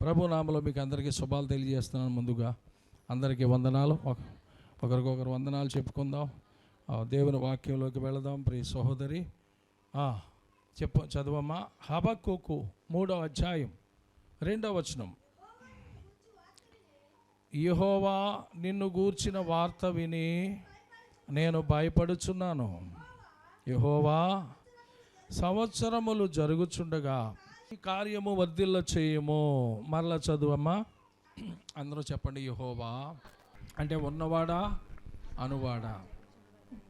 ప్రభు నామములో మీకు అందరికీ శుభాలు తెలియజేస్తున్నాను. ముందుగా అందరికీ వందనాలు. ఒకరికొకరు వందనాలు చెప్పుకుందాం. దేవుని వాక్యంలోకి వెళదాం. ప్రియ సహోదరి చదవమ్మా. హబక్కూకు 3వ అధ్యాయం 2వ వచనం. యెహోవా నిన్ను గూర్చిన వార్త విని నేను భయపడుచున్నాను. యెహోవా సంవత్సరములు జరుగుచుండగా ఈ కార్యము వర్ధిల్ల చేయము. మరలా చదువమ్మా. అందరూ చెప్పండి. యెహోవా అంటే ఉన్నవాడా అనువాడా?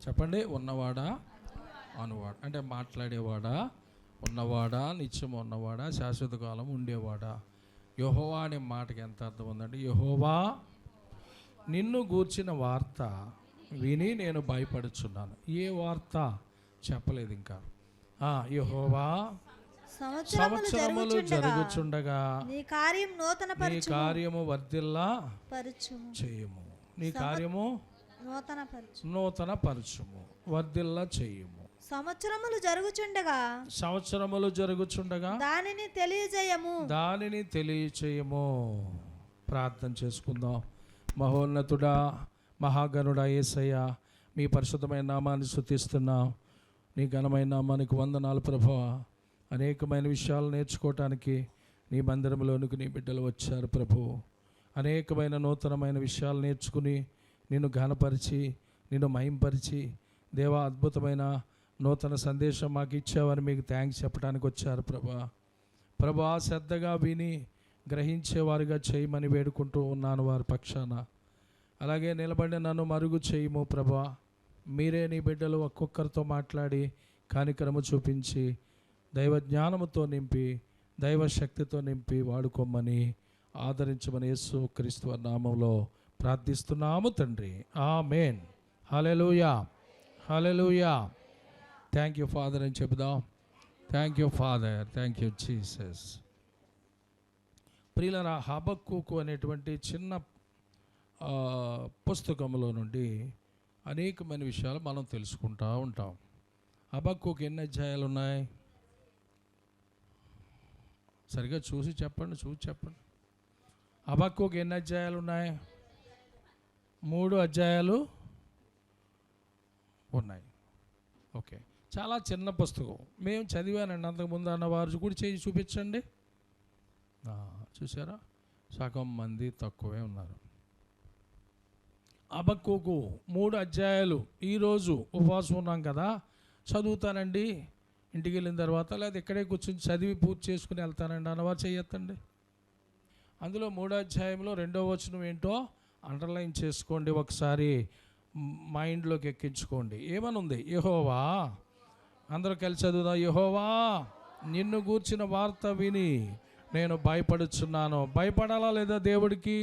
చెప్పండి. ఉన్నవాడా అనువాడా? అంటే మాట్లాడేవాడా, ఉన్నవాడా, నిత్యం ఉన్నవాడా, శాశ్వత కాలం ఉండేవాడా? యెహోవా అనే మాటకి ఎంత అర్థం ఉందండి. యెహోవా నిన్ను గూర్చిన వార్త విని నేను భయపడుచున్నాను. ఏ వార్త చెప్పలేదు ఇంకా. యెహోవా సంవత్సరములు జరుగుచుండగా నీ కార్యము వర్ధిల్ల చేయము. నీ కార్యము నూతన పరచుము, వర్ధిల్ల చేయము. సంవత్సరములు జరుగుచుండగా దానిని తెలియజేయము. ప్రార్థన చేసుకుందాం. మహోన్నతుడా, మహాగణుడా యేసయ్య, మీ పరిశుద్ధమైన నామాన్ని స్తుతిస్తున్నాం. నీ ఘనమైన నామానికి వందనాలు ప్రభువా. అనేకమైన విషయాలు నేర్చుకోవటానికి నీ మందిరంలోనికి నీ బిడ్డలు వచ్చారు ప్రభు. అనేకమైన నూతనమైన విషయాలు నేర్చుకుని నిన్ను ఘనపరిచి, నిన్ను మహింపరిచి, దేవా అద్భుతమైన నూతన సందేశం మాకు ఇచ్చావని మీకు థ్యాంక్స్ చెప్పడానికి వచ్చారు ప్రభా. శ్రద్ధగా విని గ్రహించేవారుగా చేయమని వేడుకుంటూ ఉన్నాను వారి పక్షాన. అలాగే నిలబడి నన్ను మరుగు చేయము ప్రభా. మీరే నీ బిడ్డలు ఒక్కొక్కరితో మాట్లాడి కనికరము చూపించి దైవ జ్ఞానముతో నింపి దైవ శక్తితో నింపి వాడుకోమని ఆదరించమని యేసు క్రీస్తు నామములో ప్రార్థిస్తున్నాము తండ్రి. ఆమేన్. హల్లెలూయా, హల్లెలూయా. థ్యాంక్ యూ ఫాదర్ అని చెబుదాం. Thank you father, thank you Jesus. ప్రియులారా, హబక్కూకు అనేటువంటి చిన్న పుస్తకంలో నుండి అనేకమైన విషయాలు మనం తెలుసుకుంటూ ఉంటాం. హబక్కూకు ఎన్ని అధ్యాయాలు ఉన్నాయి? సరిగా చూసి చెప్పండి. హబక్కూకు ఎన్ని అధ్యాయాలు ఉన్నాయి? 3 అధ్యాయాలు ఉన్నాయి. ఓకే, చాలా చిన్న పుస్తకం. మేము చదివానండి అంతకుముందు అన్నవారు కూడా చేసి చూపించండి. చూసారా, సగం మంది తక్కువే ఉన్నారు. హబక్కూకు 3 అధ్యాయాలు. ఈరోజు ఉపవాసం ఉన్నాం కదా, చదువుతానండి ఇంటికి వెళ్ళిన తర్వాత, లేదా ఇక్కడే కూర్చొని చదివి పూర్తి చేసుకుని వెళ్తానండి అన్నవారు చేయొద్దండి. అందులో 3వ అధ్యాయంలో 2వ వచనం ఏంటో అండర్లైన్ చేసుకోండి, ఒకసారి మైండ్లోకి ఎక్కించుకోండి. ఏమనుంది? యెహోవా, అందరూ కలిసి చదువుదాం. యెహోవా నిన్ను గూర్చిన వార్త విని నేను భయపడుచున్నాను. భయపడాలా లేదా? దేవుడికి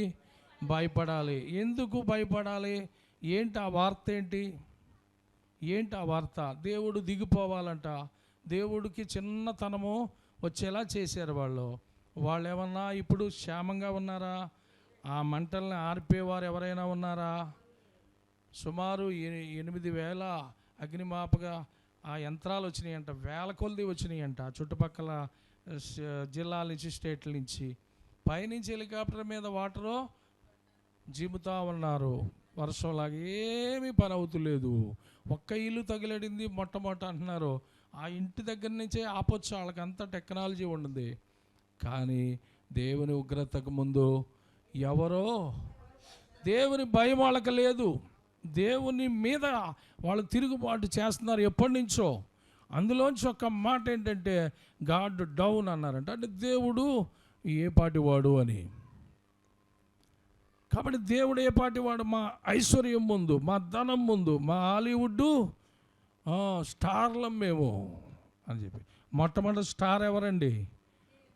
భయపడాలి. ఎందుకు భయపడాలి? ఏంటి ఆ వార్త? ఏంటి ఆ వార్త? దేవుడు దిగిపోవాలంట. దేవుడికి చిన్నతనము వచ్చేలా చేశారు వాళ్ళు ఏమన్నా ఇప్పుడు క్షేమంగా ఉన్నారా? ఆ మంటల్ని ఆర్పేవారు ఎవరైనా ఉన్నారా? సుమారు 8,000 అగ్నిమాపక ఆ యంత్రాలు వచ్చినాయంట. వేల కొలది వచ్చినాయంట చుట్టుపక్కల జిల్లాల నుంచి, స్టేట్ల నుంచి. పైనుంచి హెలికాప్టర్ మీద వాటరు జిముతా ఉన్నారు. వర్షంలాగా ఏమీ పని అవుతులేదు. ఒక్క ఇల్లు తగిలడింది మొట్టమొదట అంటున్నారు. ఆ ఇంటి దగ్గర నుంచే ఆపొచ్చు, వాళ్ళకంతా టెక్నాలజీ ఉంటుంది. కానీ దేవుని ఉగ్రతకు ముందు ఎవరో, దేవుని భయం వాళ్ళకి లేదు. దేవుని మీద వాళ్ళు తిరుగుబాటు చేస్తున్నారు ఎప్పటి నుంచో. అందులోంచి ఒక మాట ఏంటంటే గాడ్ డౌన్ అన్నారంట. అంటే దేవుడు ఏ పాటివాడు అని. కాబట్టి దేవుడు ఏ పాటివాడు? మా ఐశ్వర్యం ముందు, మా ధనం ముందు, మా హాలీవుడ్ స్టార్లం మేము అని చెప్పి. మొట్టమొదటి స్టార్ ఎవరండి?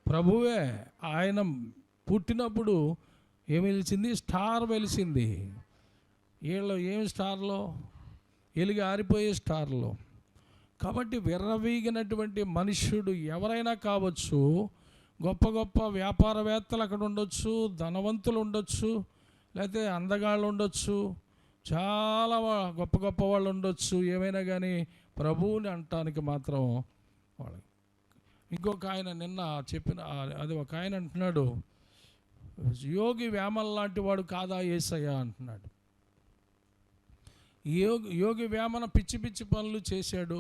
ప్రభువే. ఆయన పుట్టినప్పుడు ఏమి వెలిసింది? స్టార్ వెలిసింది. వీళ్ళు ఏమి స్టార్లో? వెలిగి ఆరిపోయే స్టార్లో. కాబట్టి విర్రవీగినటువంటి మనుష్యుడు ఎవరైనా కావచ్చు. గొప్ప గొప్ప వ్యాపారవేత్తలు అక్కడ ఉండొచ్చు, ధనవంతులు ఉండొచ్చు, లేకపోతే అందగాళ్ళు ఉండొచ్చు, చాలా గొప్ప గొప్ప వాళ్ళు ఉండొచ్చు. ఏమైనా కానీ ప్రభువుని అంటానికి మాత్రం వాళ్ళు. ఇంకొక ఆయన నిన్న చెప్పిన అది ఒక ఆయన అంటున్నాడు, యోగి వేమన లాంటి వాడు కాదా యేసయ్య అంటున్నాడు. యోగి వేమన పిచ్చి పిచ్చి పనులు చేశాడు,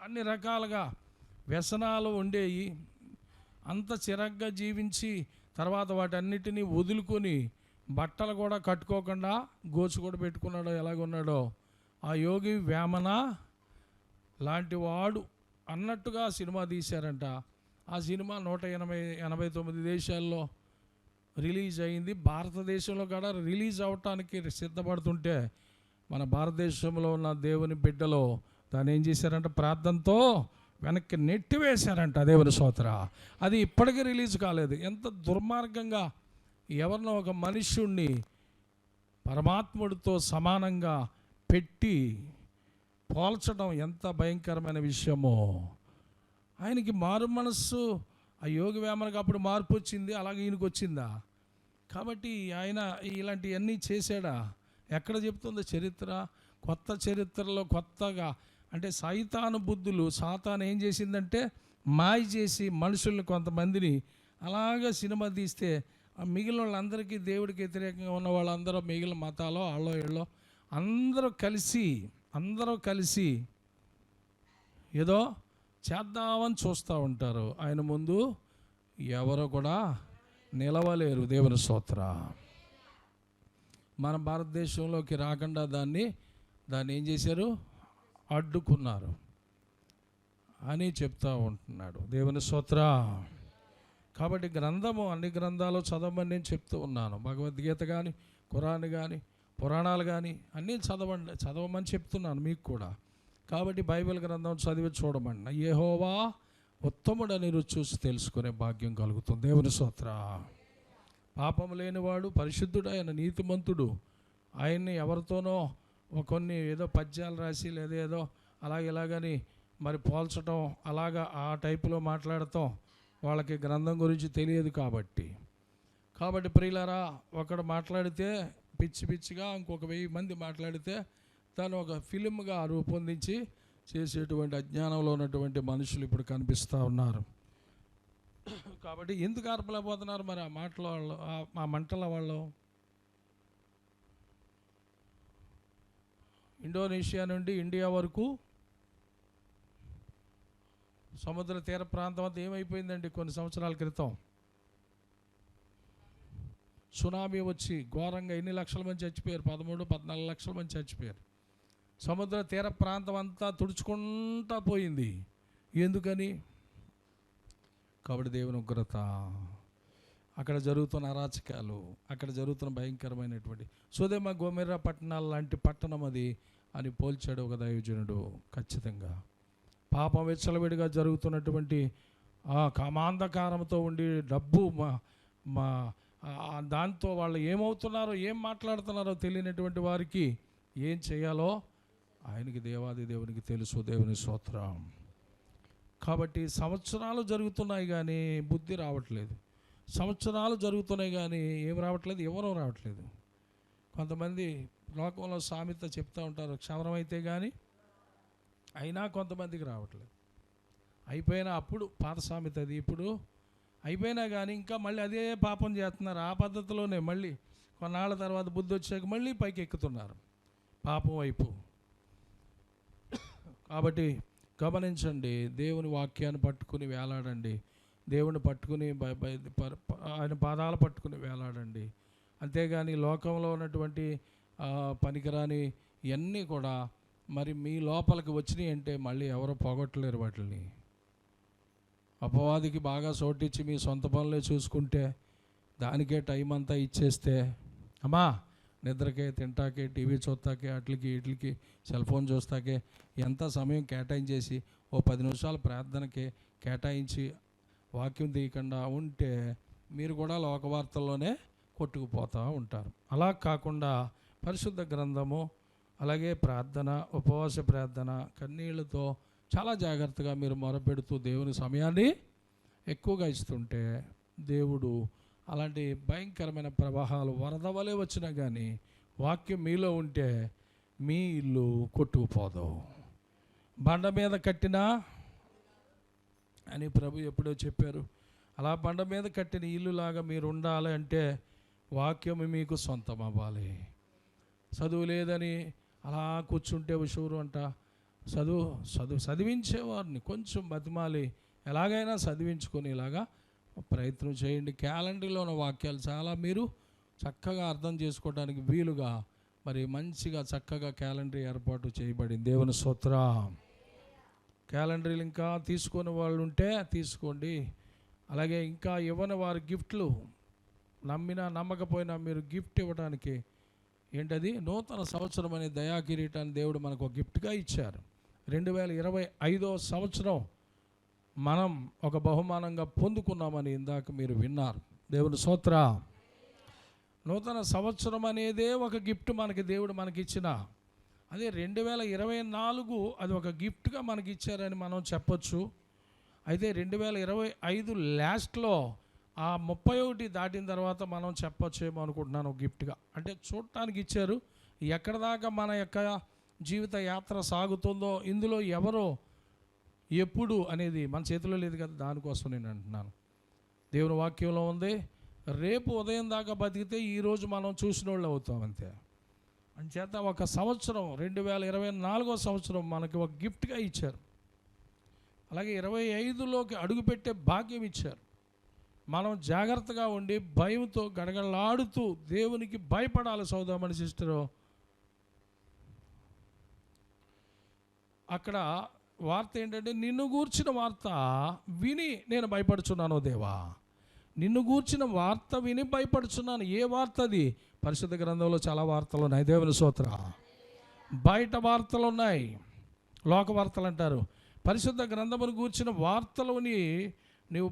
అన్ని రకాలుగా వ్యసనాలు ఉండేవి, అంత చిరగ్గా జీవించి తర్వాత వాటన్నిటినీ వదులుకొని బట్టలు కూడా కట్టుకోకుండా గోచు కూడా పెట్టుకున్నాడో ఎలాగున్నాడో ఆ యోగి వేమన లాంటి వాడు అన్నట్టుగా సినిమా తీశారంట. ఆ సినిమా 189 దేశాల్లో రిలీజ్ అయింది. భారతదేశంలో కూడా రిలీజ్ అవటానికి సిద్ధపడుతుంటే మన భారతదేశంలో ఉన్న దేవుని బిడ్డలో దాన్ని ఏం చేశారంట, ప్రార్థనతో వెనక్కి నెట్టివేశారంట. దేవుని స్తోత్ర. అది ఇప్పటికీ రిలీజ్ కాలేదు. ఎంత దుర్మార్గంగా ఎవరినో ఒక మనుష్యుణ్ణి పరమాత్ముడితో సమానంగా పెట్టి పోల్చడం ఎంత భయంకరమైన విషయమో. ఆయనకి మారు మనస్సు, ఆ యోగి వేమనకి అప్పుడు మార్పు వచ్చింది, అలాగే ఈయనకు వచ్చిందా? కాబట్టి ఆయన ఇలాంటివన్నీ చేశాడా? ఎక్కడ చెప్తుందో చరిత్ర? కొత్త చరిత్రలో కొత్తగా అంటే సైతాను బుద్ధులు, సాతాను ఏం చేసిందంటే మాయ చేసి మనుషుల్ని కొంతమందిని అలాగా సినిమా తీస్తే మిగిలిన వాళ్ళందరికీ దేవుడికి వ్యతిరేకంగా ఉన్న వాళ్ళందరూ మిగిలిన మతాలో వాళ్ళో వీళ్ళో అందరూ కలిసి ఏదో చేద్దామని చూస్తూ ఉంటారు. ఆయన ముందు ఎవరు కూడా నిలవలేరు. దేవుని స్తోత్ర. మన భారతదేశంలోకి రాకుండా దాన్ని ఏం చేశారు, అడ్డుకున్నారు అని చెప్తూ ఉంటున్నాడు. దేవుని స్తోత్ర. కాబట్టి గ్రంథము అన్ని గ్రంథాలు చదవమని నేను చెప్తూ ఉన్నాను. భగవద్గీత కానీ, ఖురాన్ కానీ, పురాణాలు కానీ అన్నీ చదవమని చెప్తున్నాను మీకు కూడా. కాబట్టి బైబిల్ గ్రంథం చదివి చూడమని, యెహోవా ఉత్తముడని రుచి చూసి తెలుసుకునే భాగ్యం కలుగుతుంది. దేవుని స్తోత్ర. పాపము లేనివాడు, పరిశుద్ధుడు, ఆయన నీతిమంతుడు. ఆయన్ని ఎవరితోనో కొన్ని ఏదో పద్యాలు రాసి లేదా ఏదో ఇలాగని మరి పోల్చడం, అలాగా ఆ టైపులో మాట్లాడటం వాళ్ళకి గ్రంథం గురించి తెలియదు. కాబట్టి ప్రియులారా, ఒకడు మాట్లాడితే పిచ్చిగా ఇంకొక 1000 మంది మాట్లాడితే దాన్ని ఒక ఫిలింగా రూపొందించి చేసేటువంటి అజ్ఞానంలో ఉన్నటువంటి మనుషులు ఇప్పుడు కనిపిస్తూ ఉన్నారు. కాబట్టి ఎందుకు ఆర్పలేకపోతున్నారు మరి ఆ మాటల వాళ్ళు, ఆ మంటల వాళ్ళు? ఇండోనేషియా నుండి ఇండియా వరకు సముద్ర తీర ప్రాంతం అంతా ఏమైపోయిందండి? కొన్ని సంవత్సరాల క్రితం సునామీ వచ్చి ఘోరంగా ఎన్ని లక్షల మంది చచ్చిపోయారు? 13-14 లక్షల మంది చచ్చిపోయారు. సముద్ర తీర ప్రాంతం అంతా తుడుచుకుంటా పోయింది. ఎందుకని? కాబట్టి దేవుని ఉగ్రత, అక్కడ జరుగుతున్న అరాచకాలు, అక్కడ జరుగుతున్న భయంకరమైనటువంటి సొదొమ గొమొర్రా పట్టణాల లాంటి పట్టణం అది అని పోల్చాడు ఒక దైవజనుడు. ఖచ్చితంగా పాపం విచ్చలవిడిగా జరుగుతున్నటువంటి ఆ కామాంధకారంతో ఉండి డబ్బు దాంతో వాళ్ళు ఏమవుతున్నారో, ఏం మాట్లాడుతున్నారో తెలియనటువంటి వారికి ఏం చేయాలో ఆయనకి దేవాది దేవునికి తెలుసు. దేవుని స్తోత్రం. కాబట్టి సంవత్సరాలు జరుగుతున్నాయి కానీ బుద్ధి రావట్లేదు. సంవత్సరాలు జరుగుతున్నాయి కానీ ఏం రావట్లేదు, ఎవరో రావట్లేదు. కొంతమంది లోకంలో సామెత చెప్తూ ఉంటారు, క్షవరం అయితే కానీ అయినా కొంతమందికి రావట్లేదు. అయిపోయినా అప్పుడు పాత సామెత అది, ఇప్పుడు అయిపోయినా కానీ ఇంకా మళ్ళీ అదే పాపం చేస్తున్నారు. ఆ పద్ధతిలోనే మళ్ళీ కొన్నాళ్ళ తర్వాత బుద్ధి వచ్చాక మళ్ళీ పైకి ఎక్కుతున్నారు పాపం వైపు. కాబట్టి గమనించండి, దేవుని వాక్యాన్ని పట్టుకుని వేలాడండి, దేవుని పట్టుకుని ఆయన పాదాలు పట్టుకుని వేలాడండి. అంతేగాని లోకంలో ఉన్నటువంటి పనికిరాని ఇవన్నీ కూడా మరి మీ లోపలికి వచ్చినాయి అంటే మళ్ళీ ఎవరో పోగొట్టలేరు వాటిని. అపవాదికి బాగా చోటిచ్చి మీ సొంత పనులే చూసుకుంటే, దానికే టైం అంతా ఇచ్చేస్తే, అమ్మా నిద్రకే, తింటాకే, టీవీ చూస్తాకే, వీటికి సెల్ ఫోన్ చూస్తాకే ఎంత సమయం కేటాయించేసి ఓ 10 నిమిషాలు ప్రార్థనకే కేటాయించి వాక్యం తీయకుండా ఉంటే మీరు కూడా లోకవార్తల్లోనే కొట్టుకుపోతూ ఉంటారు. అలా కాకుండా పరిశుద్ధ గ్రంథము, అలాగే ప్రార్థన, ఉపవాస ప్రార్థన, కన్నీళ్లతో చాలా జాగ్రత్తగా మీరు మొరపెడుతూ దేవుని సమయాన్ని ఎక్కువగా ఇస్తుంటే దేవుడు అలాంటి భయంకరమైన ప్రవాహాలు వరద వలె వచ్చినా కానీ వాక్యం మీలో ఉంటే మీ ఇల్లు కొట్టుకుపోదు. బండ మీద కట్టినా అని ప్రభు ఎప్పుడో చెప్పారు. అలా బండ మీద కట్టిన ఇల్లులాగా మీరు ఉండాలి అంటే వాక్యం మీకు సొంతం అవ్వాలి. చదువు లేదని అలా కూర్చుంటే ఉషూరు అంట. చదివించేవారిని కొంచెం బతిమాలి ఎలాగైనా చదివించుకునేలాగా ప్రయత్నం చేయండి. క్యాలెండర్లో ఉన్న వాక్యాలు చాలా మీరు చక్కగా అర్థం చేసుకోవడానికి వీలుగా మరి మంచిగా చక్కగా క్యాలెండర్ ఏర్పాటు చేయబడింది. దేవుని స్తోత్రం. క్యాలెండర్లు ఇంకా తీసుకునే వాళ్ళు ఉంటే తీసుకోండి. అలాగే ఇంకా ఇవ్వని వారి గిఫ్ట్లు నమ్మినా నమ్మకపోయినా మీరు గిఫ్ట్ ఇవ్వడానికి ఏంటది నూతన సంవత్సరం అనే దయా కిరీటాన్ని దేవుడు మనకు ఒక గిఫ్ట్గా ఇచ్చారు. 2025 సంవత్సరం మనం ఒక బహుమానంగా పొందుకున్నామని ఇందాక మీరు విన్నారు. దేవుని స్తోత్రం. నూతన సంవత్సరం అనేదే ఒక గిఫ్ట్ మనకి దేవుడు మనకిచ్చిన. అదే 2024 అది ఒక గిఫ్ట్గా మనకి ఇచ్చారని మనం చెప్పొచ్చు. అయితే 2025 లాస్ట్లో ఆ 31 దాటిన తర్వాత మనం చెప్పొచ్చేమో అనుకుంటున్నాను గిఫ్ట్గా. అంటే చూడటానికి ఇచ్చారు. ఎక్కడ దాకా మన యొక్క జీవిత యాత్ర సాగుతుందో, ఇందులో ఎవరో ఎప్పుడు అనేది మన చేతిలో లేదు కదా. దానికోసం నేను అంటున్నాను. దేవుని వాక్యంలో ఉంది, రేపు ఉదయం దాకా బతికితే ఈరోజు మనం చూసిన వాళ్ళు అవుతాం అంతే. అంచేత ఒక సంవత్సరం 2024 సంవత్సరం మనకి ఒక గిఫ్ట్గా ఇచ్చారు. అలాగే 25లోకి అడుగుపెట్టే భాగ్యం ఇచ్చారు. మనం జాగ్రత్తగా ఉండి భయంతో గడగడలాడుతూ దేవునికి భయపడాలి. సోదరమణి సిస్టరు, అక్కడ వార్త ఏంటంటే నిన్ను గూర్చిన వార్త విని నేను భయపడుచున్నాను దేవా. నిన్ను గూర్చిన వార్త విని భయపడుచున్నాను. ఏ వార్త అది? పరిశుద్ధ గ్రంథంలో చాలా వార్తలు ఉన్నాయి. దేవుని స్తోత్రం. బయట వార్తలు ఉన్నాయి, లోక వార్తలు అంటారు. పరిశుద్ధ గ్రంథమును గూర్చిన వార్తలని నీవు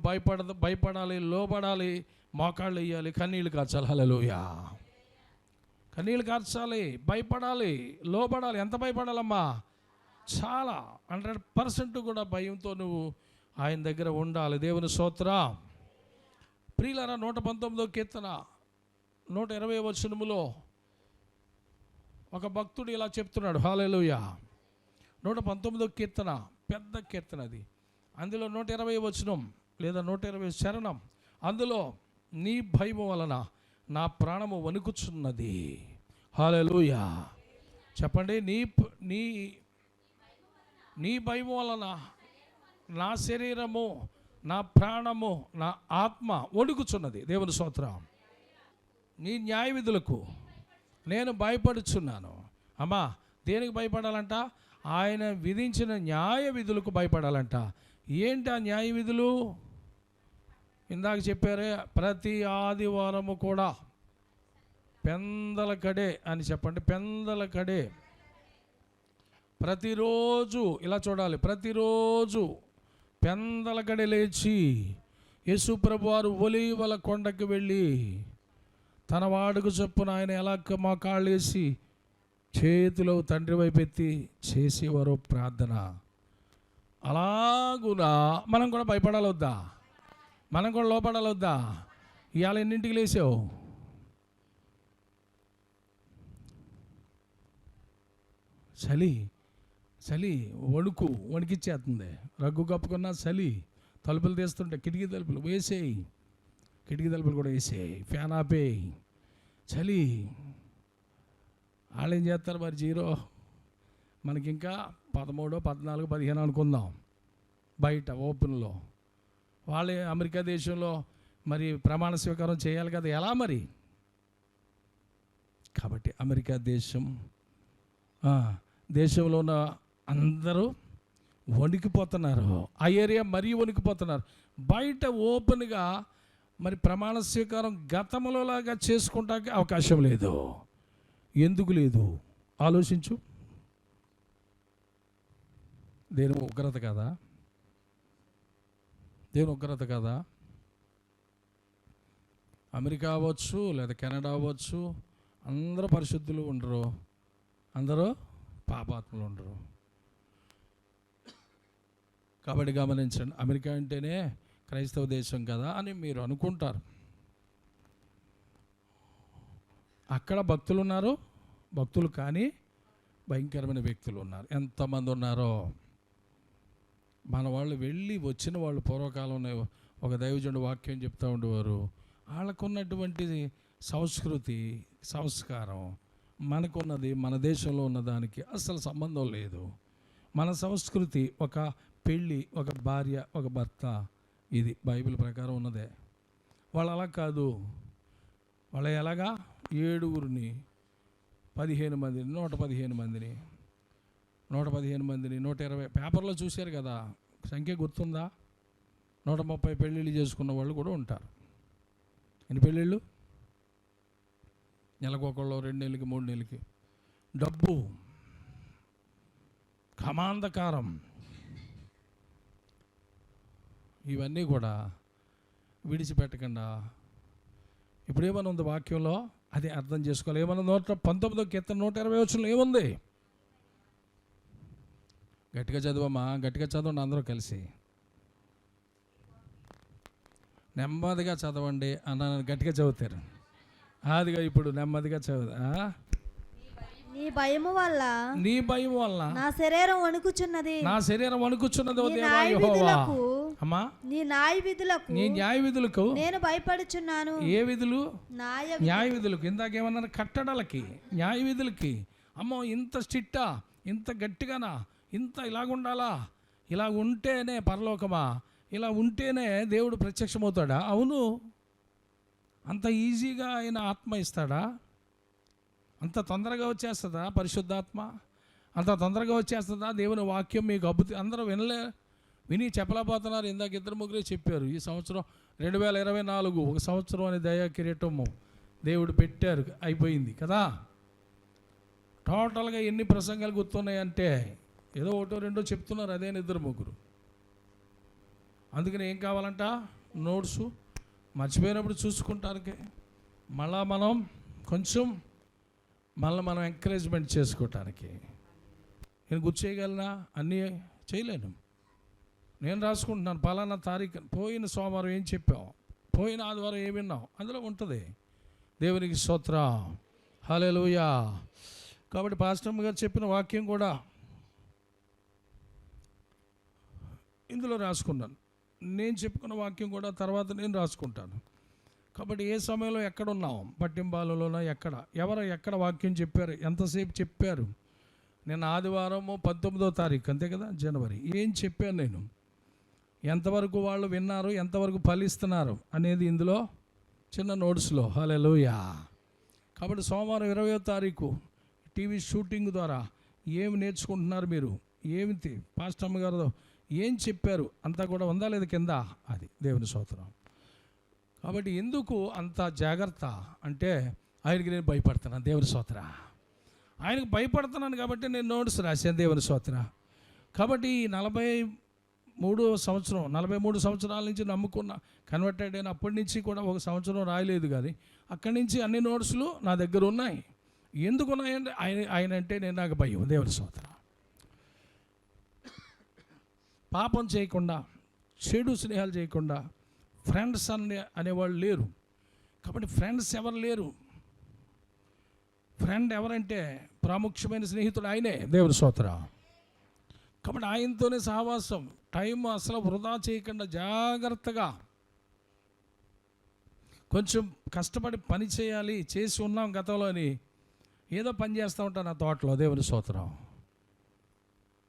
భయపడాలి, లోబడాలి, మోకాళ్ళు వేయాలి, కన్నీళ్ళు కార్చాలి. హల్లెలూయా. కన్నీళ్ళు కార్చాలి, భయపడాలి, లోబడాలి. ఎంత భయపడాలమ్మా? చాలా 100% కూడా భయంతో నువ్వు ఆయన దగ్గర ఉండాలి. దేవుని స్తోత్రం. ప్రియులారా, 119వ కీర్తన 120వ వచనములో ఒక భక్తుడు ఇలా చెప్తున్నాడు. హల్లెలూయా. 119వ కీర్తన పెద్ద కీర్తన అది. అందులో 120వ వచనం లేదా 120వ శరణం, అందులో నీ భయము వలన నా ప్రాణము వణుకుచున్నది. హల్లెలూయా. చెప్పండి. నీ భయము వలన నా శరీరము, నా ప్రాణము, నా ఆత్మ వణుకుచున్నది. దేవుని స్తోత్రం. నీ న్యాయ విధులకు నేను భయపడుచున్నాను. అమ్మా, దేనికి భయపడాలంట? ఆయన విధించిన న్యాయ విధులకు భయపడాలంట. ఏంటి ఆ న్యాయ విధులు? ఇందాక చెప్పారే, ప్రతి ఆదివారము కూడా పెందల కడే అని చెప్పండి. పెందల కడే ప్రతిరోజు ఇలా చూడాలి. ప్రతిరోజు పెందల కడే లేచి యేసు ప్రభువారు ఒలీవల కొండకి వెళ్ళి తన వాడుకు చొప్పున ఆయన ఎలా మోకాళ్ళు వేసి చేతిలో తండ్రి వైపు ఎత్తి చేసేవారు ప్రార్థన. అలాగునా మనం కూడా భయపడాలి వద్దా? మనం కూడా లోపడాలి వద్దా? ఇవాళ ఎన్నింటికి లేచావు? చలి వణికిచ్చేస్తుంది. రగ్గు కప్పుకున్నా చలి. తలుపులు తీస్తుంటే కిటికీ తలుపులు వేసేయి, కిటికీ తలుపులు కూడా వేసేయి, ఫ్యాన్ ఆపేయి. చలి. వాళ్ళు ఏం చేస్తారు మరి? 0. మనకి ఇంకా 13, 14, 15 అనుకుందాం బయట ఓపెన్లో. వాళ్ళే అమెరికా దేశంలో మరి ప్రమాణ స్వీకారం చేయాలి కదా. ఎలా మరి? కాబట్టి అమెరికా దేశంలో ఉన్న అందరూ వణికిపోతున్నారు. ఆ ఏరియా మరీ వణికిపోతున్నారు. బయట ఓపెన్గా మరి ప్రమాణ స్వీకారం గతంలో లాగా చేసుకుంటానికి అవకాశం లేదు. ఎందుకు లేదు? ఆలోచించు. దేని ఉగ్రత కదా? దేవుని ఉగ్రత కదా? అమెరికా అవ్వచ్చు లేదా కెనడా అవ్వచ్చు, అందరూ పరిశుద్ధులు ఉండరు, అందరూ పాపాత్ములు ఉండరు. కాబట్టి గమనించండి, అమెరికా అంటేనే క్రైస్తవ దేశం కదా అని మీరు అనుకుంటారు. అక్కడ భక్తులు ఉన్నారు, భక్తులు కానీ భయంకరమైన వ్యక్తులు ఉన్నారు. ఎంతమంది ఉన్నారో. మన వాళ్ళు వెళ్ళి వచ్చిన వాళ్ళు పూర్వకాలంలో ఒక దైవజనుడు వాక్యం చెప్తూ ఉండేవారు, వాళ్ళకున్నటువంటి సంస్కృతి సంస్కారం మనకున్నది మన దేశంలో ఉన్నదానికి అసలు సంబంధం లేదు. మన సంస్కృతి ఒక పెళ్ళి, ఒక భార్య, ఒక భర్త, ఇది బైబిల్ ప్రకారం ఉన్నదే. వాళ్ళు అలా కాదు. వాళ్ళ ఎలాగా 7గురిని 15 మందిని 115 మందిని 115 మందిని 120 పేపర్లో చూశారు కదా, సంఖ్య గుర్తుందా? 130 పెళ్ళిళ్ళు చేసుకున్న వాళ్ళు కూడా ఉంటారు. ఎన్ని పెళ్ళిళ్ళు? నెలకు ఒకళ్ళు, 2 నెలలకి, 3 నెలలకి. డబ్బు, కామాంధకారం, ఇవన్నీ కూడా విడిచిపెట్టకుండా ఇప్పుడు ఏమన్నా ఉంది వాక్యంలో, అది అర్థం చేసుకోవాలి. ఏమన్నా 119వ కీర్తన 120 వచనంలో ఏముంది? గట్టిగా చదవమ్మా, గట్టిగా చదవండి అందరూ కలిసి. నెమ్మదిగా చదవండి అన్న, గట్టిగా చదువుతారు. అదిగా ఇప్పుడు నెమ్మదిగా చదువుదా. నీ భయము వల్ల నా శరీరం వణుకుచున్నది, అమ్మా. నీ న్యాయ విధులకు నేను భయపడుచున్నాను. ఏ విధులు? న్యాయ విధులకు. ఇందాకేమన్నారు? కట్టడలకి, న్యాయ విధులకి. అమ్మో, ఇంత స్ట్రిక్టా, ఇంత గట్టిగానా, ఇంత ఇలాగుండాలా, ఇలా ఉంటేనే పరలోకమా, ఇలా ఉంటేనే దేవుడు ప్రత్యక్షమవుతాడా? అవును. అంత ఈజీగా ఆయన ఆత్మ ఇస్తాడా? అంత తొందరగా వచ్చేస్తుందా పరిశుద్ధాత్మ? అంత తొందరగా వచ్చేస్తుందా దేవుని వాక్యం? మీకు అందరూ విని చెప్పలేకపోతున్నారు. ఇందాక 2-3 చెప్పారు. ఈ సంవత్సరం 2024 ఒక సంవత్సరం అనే దయా కిరీటము దేవుడు పెట్టారు, అయిపోయింది కదా. టోటల్గా ఎన్ని ప్రసంగాలు గుర్తున్నాయంటే ఏదో 1-2 చెప్తున్నారు, అదే 2-3. అందుకని ఏం కావాలంట? నోట్సు. మర్చిపోయినప్పుడు చూసుకుంటానికి మళ్ళా మనం కొంచెం మనం ఎంకరేజ్మెంట్ చేసుకోవటానికి. నేను గుర్తు చేయగలనా? అన్నీ చేయలేను. నేను రాసుకుంటున్నాను, పలానా తారీఖు, పోయిన సోమవారం ఏం చెప్పావు, పోయిన ఆదివారం ఏం విన్నావు, అందులో ఉంటుంది. దేవునికి స్తోత్రం, హల్లెలూయా. కాబట్టి పాస్టర్ గారు చెప్పిన వాక్యం కూడా ఇందులో రాసుకున్నాను. నేను చెప్పుకున్న వాక్యం కూడా తర్వాత నేను రాసుకుంటాను. కాబట్టి ఏ సమయంలో ఎక్కడున్నాం, పట్టింబాలులోనో ఎక్కడ వాక్యం చెప్పారు, ఎంతసేపు చెప్పారు. నేను ఆదివారము 19వ తారీఖు, అంతే కదా, జనవరి, ఏం చెప్పాను నేను, ఎంతవరకు వాళ్ళు విన్నారు, ఎంతవరకు ఫలిస్తున్నారు అనేది ఇందులో చిన్న నోట్స్లో. హల్లెలూయా. కాబట్టి సోమవారం 20వ తారీఖు టీవీ షూటింగ్ ద్వారా ఏమి నేర్చుకుంటున్నారు మీరు, ఏమిటి పాస్టర్ గారు ఏం చెప్పారు అంతా కూడా ఉందా లేదా కింద, అది దేవుని స్తోత్రం. కాబట్టి ఎందుకు అంత జాగ్రత్త అంటే, ఆయనకి నేను భయపడుతున్నాను, దేవుని స్తోత్రం. ఆయనకు భయపడుతున్నాను కాబట్టి నేను నోట్స్ రాశాను, దేవుని స్తోత్రం. కాబట్టి ఈ 43 సంవత్సరాల నుంచి నమ్ముకున్న, కన్వర్టెడ్ అయిన అప్పటి నుంచి కూడా ఒక సంవత్సరం రాయలేదు, కానీ అక్కడి నుంచి అన్ని నోట్స్లు నా దగ్గర ఉన్నాయి. ఎందుకు ఉన్నాయంటే ఆయన అంటే నాకు భయం, దేవుని స్తోత్రం. పాపం చేయకుండా, చెడు స్నేహాలు చేయకుండా, ఫ్రెండ్స్ అనేవాళ్ళు లేరు. కాబట్టి ఫ్రెండ్స్ ఎవరు లేరు. ఫ్రెండ్ ఎవరంటే ప్రాముఖ్యమైన స్నేహితుడు ఆయనే, దేవుని స్తోత్రం. కాబట్టి ఆయనతోనే సహవాసం. టైం అసలు వృధా చేయకుండా జాగ్రత్తగా కొంచెం కష్టపడి పని చేయాలి, చేసి ఉన్నాం గతంలో అని ఏదో పని చేస్తూ ఉంటాను నా తోటలో, దేవుని స్తోత్రం.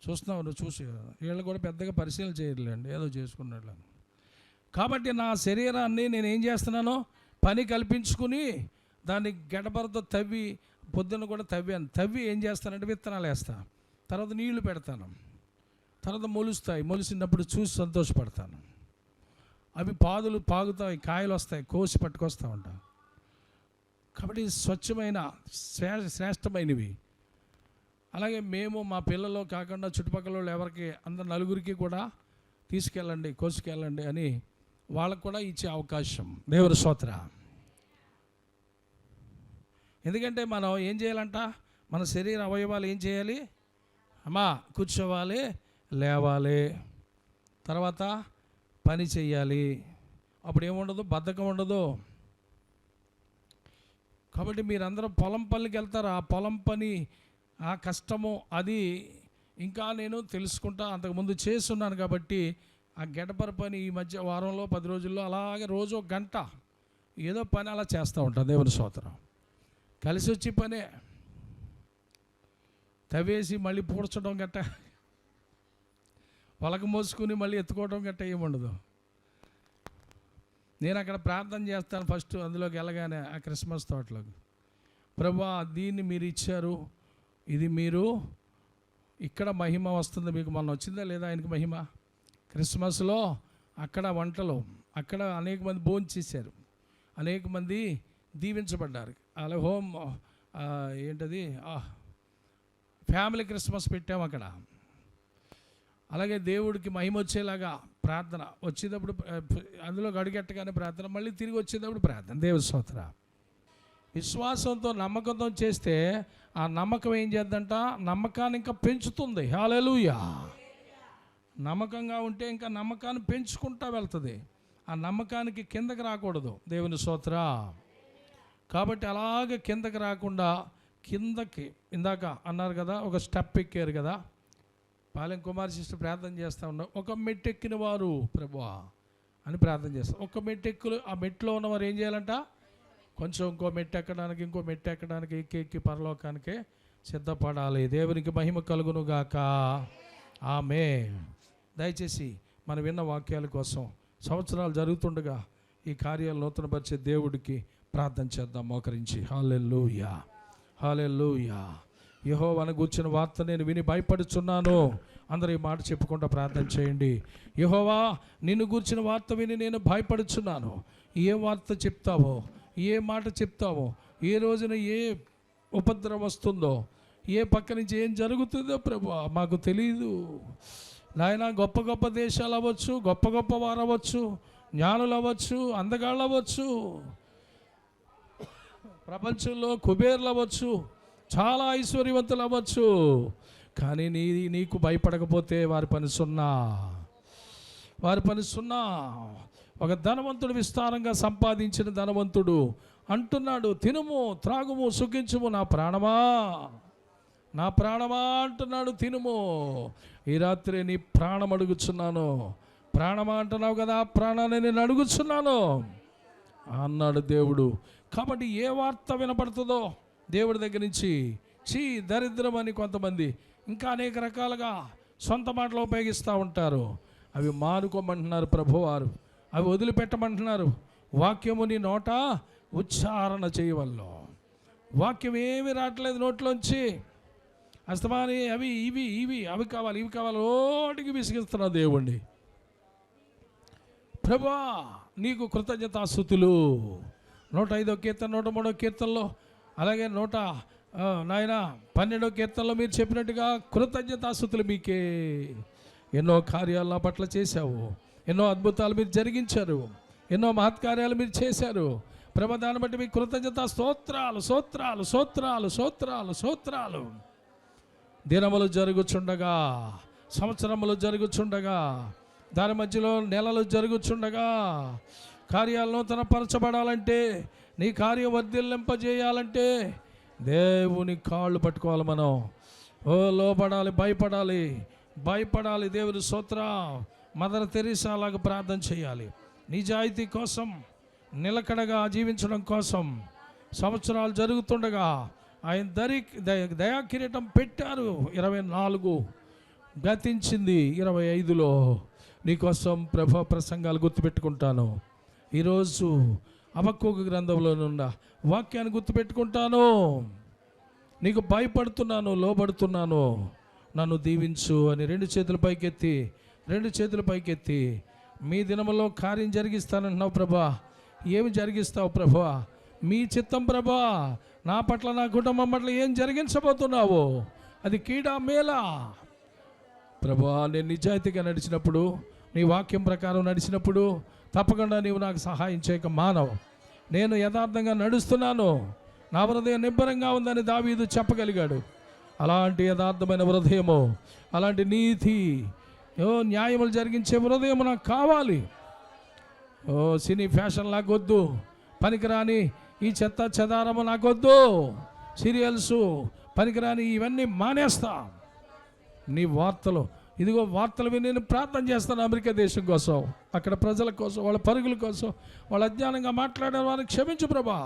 చూస్తున్నావు, నువ్వు చూసి వీళ్ళు కూడా పెద్దగా పరిశీలన చేయలేండి, ఏదో చేసుకున్నాడు. కాబట్టి నా శరీరాన్ని నేను ఏం చేస్తున్నానో పని కల్పించుకుని దాన్ని గడపరతో తవ్వి, పొద్దున్న కూడా తవ్వి ఏం చేస్తానంటే విత్తనాలు వేస్తాను, తర్వాత నీళ్లు పెడతాను, తర్వాత మొలిసినప్పుడు చూసి సంతోషపడతాను. అవి పాగుతాయి, కాయలు వస్తాయి, కోసి పట్టుకొస్తూ ఉంటాను. కాబట్టి స్వచ్ఛమైన శ్రేష్టమైనవి. అలాగే మేము మా పిల్లలు కాకుండా చుట్టుపక్కల వాళ్ళు ఎవరికి, అందరు నలుగురికి కూడా తీసుకెళ్ళండి, కోసుకెళ్ళండి అని వాళ్ళకు కూడా ఇచ్చే అవకాశం, దేవుని స్తోత్రం. ఎందుకంటే మనం ఏం చేయాలంట, మన శరీర అవయవాలు ఏం చేయాలి, అమ్మా, కూర్చోవాలి, లేవాలి, తర్వాత పని చెయ్యాలి. అప్పుడు ఏముండదు, బద్ధకం ఉండదు. కాబట్టి మీరందరూ పొలం పనికి వెళ్తారు. ఆ పొలం పని, ఆ కష్టము, అది ఇంకా నేను తెలుసుకుంటా, అంతకుముందు చేస్తున్నాను కాబట్టి ఆ గడపర పని ఈ మధ్య వారంలో 10 రోజుల్లో అలాగే రోజు ఒక గంట ఏదో పని అలా చేస్తూ ఉంటాం. దేవుని స్తోత్రం. కలిసి వచ్చి పనే, తవ్వేసి మళ్ళీ పూడ్చడం గట్ట, పొలక మోసుకుని మళ్ళీ ఎత్తుకోవడం గట్ట ఏముండదు. నేను అక్కడ ప్రార్థన చేస్తాను ఫస్ట్ అందులోకి వెళ్ళగానే ఆ క్రిస్మస్ తోటలోకి. ప్రభువా, దీన్ని మీరు ఇచ్చారు, ఇది మీరు ఇక్కడ మహిమ వస్తుంది మీకు. మొన్న వచ్చిందా లేదా ఆయనకి మహిమ? క్రిస్మస్లో అక్కడ వంటలు, అక్కడ అనేక మంది భోజనం చేశారు, అనేక మంది దీవించబడ్డారు. అలా ఏంటది ఫ్యామిలీ క్రిస్మస్ పెట్టాము అక్కడ. అలాగే దేవుడికి మహిమ వచ్చేలాగా ప్రార్థన, వచ్చేటప్పుడు అందులో అడుగెట్టగానే ప్రార్థన, మళ్ళీ తిరిగి వచ్చేటప్పుడు ప్రార్థన. దేవుని స్తోత్రం. విశ్వాసంతో నమ్మకంతో చేస్తే ఆ నమ్మకం ఏం చేద్దంట? నమ్మకాన్ని ఇంకా పెంచుతుంది. హల్లెలూయా. నమ్మకంగా ఉంటే ఇంకా నమ్మకాన్ని పెంచుకుంటా వెళ్తుంది. ఆ నమ్మకానికి కిందకి రాకూడదు. దేవుని స్తోత్రం. కాబట్టి అలాగే కిందకి రాకుండా కిందకి, ఇందాక అన్నారు కదా, ఒక స్టెప్ ఎక్కారు కదా, పాలెం కుమార్ సిస్టర్ ప్రార్థన చేస్తూ ఉన్నాం. ఒక మెట్టెక్కిన వారు ప్రభువా అని ప్రార్థన చేస్తాం. ఒక మెట్టెక్కులు, ఆ మెట్లో ఉన్నవారు ఏం చేయాలంట? కొంచెం ఇంకో మెట్టు ఎక్కడానికి, ఇంకో మెట్టు ఎక్కడానికి, ఎక్కి పరలోకానికి సిద్ధపడాలి. దేవునికి మహిమ కలుగును గాక. ఆమేన్. దయచేసి మనం విన్న వాక్యాల కోసం సంవత్సరాలు జరుగుతుండగా ఈ కార్యాలు నూతనపరిచే దేవుడికి ప్రార్థన చేద్దాం మోకరించి. హల్లెలూయా, హల్లెలూయా. యెహోవాను గూర్చిన వార్త నేను విని భయపడుచున్నాను. అందరూ ఈ మాట చెప్పుకుంటూ ప్రార్థన చేయండి. యెహోవా, నిన్ను గూర్చిన వార్త విని నేను భయపడుచున్నాను. ఏ వార్త చెప్తావో, ఏ మాట చెప్తావో, ఏ రోజున ఏ ఉపద్రవం వస్తుందో, ఏ పక్క నుంచి ఏం జరుగుతుందో ప్రభువా మాకు తెలియదు నాయన. గొప్ప గొప్ప దేశాలు అవ్వచ్చు, గొప్ప గొప్ప వారు అవ్వచ్చు, జ్ఞానులు అవ్వచ్చు, అందగాళ్ళు అవ్వచ్చు, ప్రపంచంలో కుబేర్లు అవ్వచ్చు, చాలా ఐశ్వర్యవంతులు అవ్వచ్చు, కానీ నీకు భయపడకపోతే వారి పని సున్నా, వారి పని సున్నా. ఒక ధనవంతుడు, విస్తారంగా సంపాదించిన ధనవంతుడు అంటున్నాడు, తినుము త్రాగుము సుఖించుము నా ప్రాణమా, నా ప్రాణమా అంటున్నాడు, తినుము. ఈ రాత్రి నీ ప్రాణం అడుగుచున్నాను. ప్రాణమా అంటున్నావు కదా, ప్రాణాన్ని నేను అడుగుచున్నాను అన్నాడు దేవుడు. కాబట్టి ఏ వార్త వినపడుతుందో దేవుడి దగ్గర నుంచి, దరిద్రం అని కొంతమంది ఇంకా అనేక రకాలుగా సొంత మాటలు ఉపయోగిస్తూ ఉంటారు. అవి మానుకోమంటున్నారు ప్రభువారు, అవి వదిలిపెట్టమంటున్నారు. వాక్యము నీ నోట ఉచ్చారణ చేయవల్లో. వాక్యం ఏమి రావట్లేదు నోట్లోంచి, అస్తమాని అవి ఇవి ఇవి అవి కావాలి, ఇవి కావాలి, ఓటికి విసిగిస్తున్నావు దేవుణ్ణి. ప్రభువా నీకు కృతజ్ఞతాస్తుతులు. 105వ కీర్తన, 103వ కీర్తనలో, అలాగే 12వ కీర్తనలో మీరు చెప్పినట్టుగా కృతజ్ఞతాస్తుతులు మీకే. ఎన్నో కార్యాలు నా పట్ల చేశావు, ఎన్నో అద్భుతాలు మీరు జరిగించారు, ఎన్నో మహత్కార్యాలు మీరు చేశారు ప్రభు. దాన్ని బట్టి మీకు కృతజ్ఞత స్తోత్రాలు, స్తోత్రాలు, స్తోత్రాలు, స్తోత్రాలు, స్తోత్రాలు. దినములు జరుగుచుండగా, సంవత్సరములు జరుగుచుండగా, దాని మధ్యలో నెలలు జరుగుచుండగా, కార్యాలు నూతనపరచబడాలంటే, నీ కార్యం వర్ధిల్లింపజేయాలంటే దేవుని కాళ్ళు పట్టుకోవాలి మనం. లోపడాలి, భయపడాలి, భయపడాలి. దేవుని స్తోత్రం. మదర్ తెరీసా లాగా ప్రార్థన చేయాలి. నిజాయితీ కోసం, నిలకడగా జీవించడం కోసం సంవత్సరాలు జరుగుతుండగా ఆయన దయా కిరీటం పెట్టారు. 24 గతించింది, 25లో నీకోసం ప్రభు ప్రసంగాలు గుర్తుపెట్టుకుంటాను. ఈరోజు హబక్కూకు గ్రంథంలో ఉన్న వాక్యాన్ని గుర్తుపెట్టుకుంటాను. నీకు భయపడుతున్నాను, లోబడుతున్నాను, నన్ను దీవించు అని 2 చేతుల పైకెత్తి, 2 చేతుల పైకెత్తి, మీ దినములో కార్యం జరిగిస్తానంటున్నావు ప్రభా. ఏమి జరిగిస్తావు ప్రభా? మీ చిత్తం ప్రభా. నా పట్ల, నా కుటుంబం పట్ల ఏం జరిగించబోతున్నావు? అది కీడా మేలా ప్రభా. నేను నిజాయితీగా నడిచినప్పుడు, నీ వాక్యం ప్రకారం నడిచినప్పుడు తప్పకుండా నీవు నాకు సహాయం చేయక మానవు. నేను యథార్థంగా నడుస్తున్నాను, నా హృదయం నిబ్బరంగా ఉందని దావీదు చెప్పగలిగాడు. అలాంటి యథార్థమైన హృదయము, అలాంటి నీతి, న్యాయములు జరిగించే హృదయం నాకు కావాలి. సినీ ఫ్యాషన్ నాకొద్దు, పనికిరాని ఈ చెత్త చెదారము నాకొద్దు, సీరియల్స్ పనికిరాని ఇవన్నీ మానేస్తా. నీ వార్తలు ఇదిగో వార్తలు విని నేను ప్రార్థన చేస్తాను అమెరికా దేశం కోసం, అక్కడ ప్రజల కోసం, వాళ్ళ పరుగుల కోసం, వాళ్ళ అజ్ఞానంగా మాట్లాడే వారిని క్షమించు ప్రభా.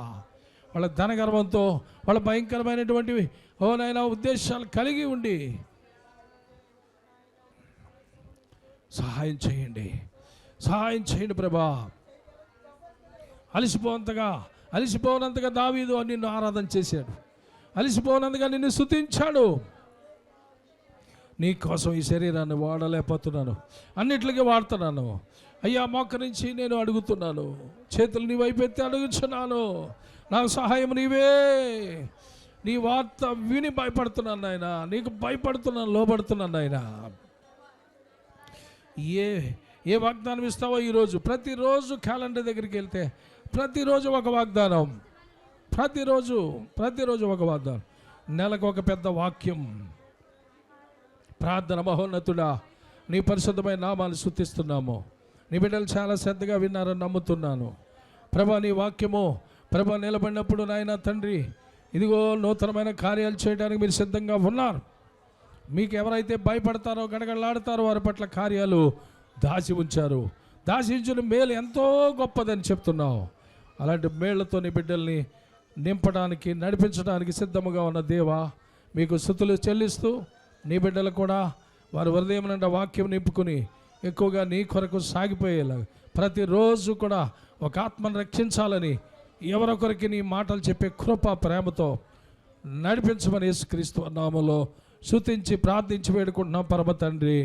వాళ్ళ ధనగర్వంతో, వాళ్ళ భయంకరమైనటువంటివి ఓనైనా ఉద్దేశాలు కలిగి ఉండి సహాయం చేయండి ప్రభా. అలిసిపోనంతగా దావీదు నిన్ను ఆరాధన చేశాడు, అలిసిపోనంతగా నిన్ను స్తుతించాడు. నీ కోసం ఈ శరీరాన్ని వాడలేకపోతున్నాను, అన్నిట్లకి వాడుతున్నాను అయ్యా. మోకరించి నేను అడుగుతున్నాను, చేతులు నీ వైపు ఎత్తి అడుగుతున్నాను, నాకు సహాయం నీవే. నీ వార్త విని భయపడుతున్నాను నాయన, నీకు భయపడుతున్నాను, లోబడుతున్నాను నాయన. ఏ వాగ్దానం ఇస్తావో ఈరోజు, ప్రతిరోజు క్యాలెండర్ దగ్గరికి వెళ్తే ప్రతిరోజు ఒక వాగ్దానం, ప్రతిరోజు ఒక వాగ్దానం, నెలకు ఒక పెద్ద వాక్యం. ప్రార్థన మహోన్నతుడా, నీ పరిశుద్ధమైన నామాన్ని స్తుతిస్తున్నాము. నీ బిడ్డలు చాలా శ్రద్ధగా విన్నారని నమ్ముతున్నాను ప్రభా. నీ వాక్యము ప్రభా నిలబడినప్పుడు నాయన తండ్రి, ఇదిగో నూతనమైన కార్యాలు చేయడానికి మీరు సిద్ధంగా ఉన్నారు. మీకు ఎవరైతే భయపడతారో, గడగడలాడతారో వారి పట్ల కార్యాలు దాచి ఉంచారు. దాచి ఉంచిన మేలు ఎంతో గొప్పదని చెప్తున్నావు. అలాంటి మేళ్లతో నీ బిడ్డల్ని నింపడానికి, నడిపించడానికి సిద్ధముగా ఉన్న దేవా, మీకు స్తుతులు చెల్లిస్తూ, నీ బిడ్డలు కూడా వారి హృదయం నిండా వాక్యం నింపుకుని ఎక్కువగా నీ కొరకు సాగిపోయేలా, ప్రతిరోజు కూడా ఒక ఆత్మను రక్షించాలని ఎవరొకరికి నీ మాటలు చెప్పే కృప ప్రేమతో నడిపించమని యేసుక్రీస్తు నామములో స్తుతించి ప్రార్థించి వేడుకుంటున్నాం పరమ తండ్రి.